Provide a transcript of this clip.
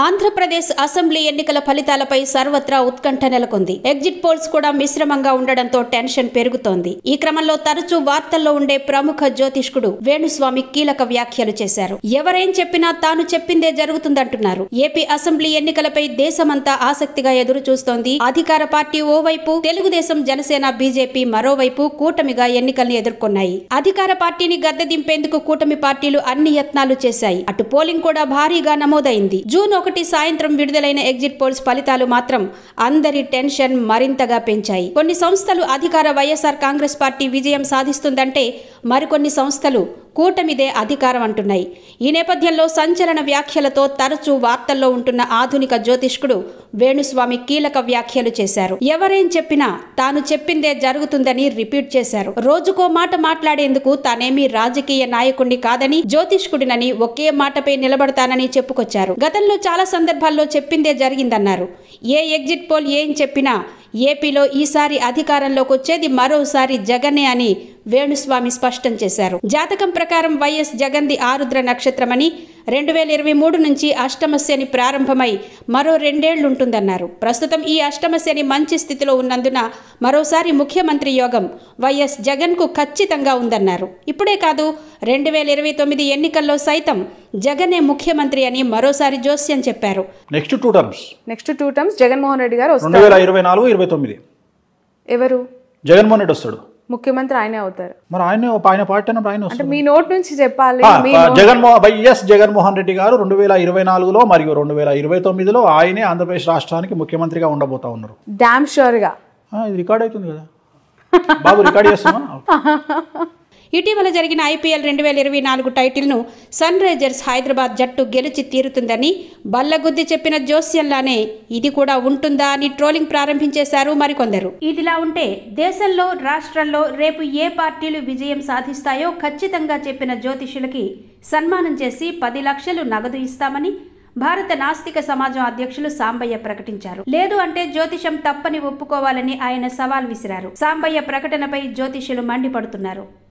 Andhra Pradesh assembly ఎన్నికల ఫలితాలపై సర్వత్రా ఉత్కంఠ నెలకొంది. ఎగ్జిట్ పోల్స్ కూడా మిశ్రమంగా ఉండడంతో టెన్షన్ పెరుగుతోంది. ఈ క్రమంలో తరచూ వార్తల్లో ఉండే ప్రముఖ జ్యోతిష్కుడు వేణుస్వామి కీలక వ్యాఖ్యలు చేశారు. ఎవరేం చెప్పినా తాను చెప్పిందే జరుగుతుందంటున్నారు. ఏపీ అసెంబ్లీ ఎన్నికలపై దేశమంతా ఆసక్తిగా ఎదురు చూస్తోంది. అధికార పార్టీ ఓవైపు, తెలుగుదేశం, జనసేన, బీజేపీ మరోవైపు కూటమిగా ఎన్నికల్ని ఎదుర్కొన్నాయి. అధికార పార్టీని గద్దెదింపేందుకు కూటమి పార్టీలు అన్ని యత్నాలు చేశాయి. అటు పోలింగ్ కూడా భారీగా నమోదైంది. జూన్ 1 సాయంత్రం విడుదలైన ఎగ్జిట్ పోల్స్ ఫలితాలు మాత్రం అందరి టెన్షన్ మరింతగా పెంచాయి. కొన్ని సంస్థలు అధికార వైఎస్ఆర్ కాంగ్రెస్ పార్టీ విజయం సాధిస్తుందంటే మరికొన్ని సంస్థలు కూటమిదే అధికారం అంటున్నాయి. ఈ నేపథ్యంలో సంచలన వ్యాఖ్యలతో తరచూ వార్తల్లో ఉంటున్న ఆధునిక జ్యోతిష్కుడు వేణుస్వామి కీలక వ్యాఖ్యలు చేశారు. ఎవరేం చెప్పినా తాను చెప్పిందే జరుగుతుందని రిపీట్ చేశారు. రోజుకో మాట మాట్లాడేందుకు తానేమీ రాజకీయ నాయకుడిని కాదని, జ్యోతిష్కుడినని, ఒకే మాటపై నిలబడతానని చెప్పుకొచ్చారు. గతంలో చాలా సందర్భాల్లో చెప్పిందే జరిగిందన్నారు. ఏ ఎగ్జిట్ పోల్ ఏం చెప్పినా ఏపీలో ఈసారి అధికారంలోకి వచ్చేది మరోసారి జగనే అని వేణుస్వామి స్పష్టం చేశారు. జాతకం ప్రకారం వైఎస్ జగన్ది ఆరుద్ర నక్షత్రమని, 2023 నుంచి అష్టమ శని ప్రారంభమై మరో 2 ఏళ్లుంటుందన్నారు. ప్రస్తుతం ఈ అష్టమ శని మంచి స్థితిలో ఉన్నందున మరోసారి ముఖ్యమంత్రి యోగం వైఎస్ జగన్కు ఖచ్చితంగా ఉందన్నారు. ఇప్పుడే కాదు, 2029 ఎన్నికల్లో సైతం జగనే ముఖ్యమంత్రి అని మరోసారి జోస్యం చెప్పారు. Next two terms Jaganmohan Reddy గారు వస్తారు. 2024-29 ఎవరు జగన్మోహన్ రెడ్డి వస్తాడు, ముఖ్యమంత్రి ఆయనే అవుతారు. మరి ఆయన పార్టీ ఆయన అంటే మీ నోట్ నుంచి చెప్పాలి. జగన్మోహన్ రెడ్డి గారు 2024లో మరియు 2029లో ఆయనే ఆంధ్రప్రదేశ్ రాష్ట్రానికి ముఖ్యమంత్రిగా ఉండబోతా ఉన్నారు. డామ్ షూర్ గా ఇది రికార్డ్ అవుతుంది కదా బాబు, రికార్డ్ చేస్తున్నా. ఇటీవల జరిగిన ఐపీఎల్ 2024 టైటిల్ను సన్ రైజర్స్ హైదరాబాద్ జట్టు గెలిచి తీరుతుందని బల్లగుద్ది చెప్పిన జోస్యంలానే ఇది కూడా ఉంటుందా అని ట్రోలింగ్ ప్రారంభించేశారు మరికొందరు. ఇదిలా ఉంటే దేశంలో, రాష్ట్రంలో రేపు ఏ పార్టీలు విజయం సాధిస్తాయో ఖచ్చితంగా చెప్పిన జ్యోతిష్యులకి సన్మానం చేసి 10 లక్షలు నగదు ఇస్తామని భారత నాస్తిక సమాజం అధ్యక్షులు సాంబయ్య ప్రకటించారు. లేదు అంటే జ్యోతిషం తప్పని ఒప్పుకోవాలని ఆయన సవాల్ విసిరారు. సాంబయ్య ప్రకటనపై జ్యోతిష్యులు మండిపడుతున్నారు.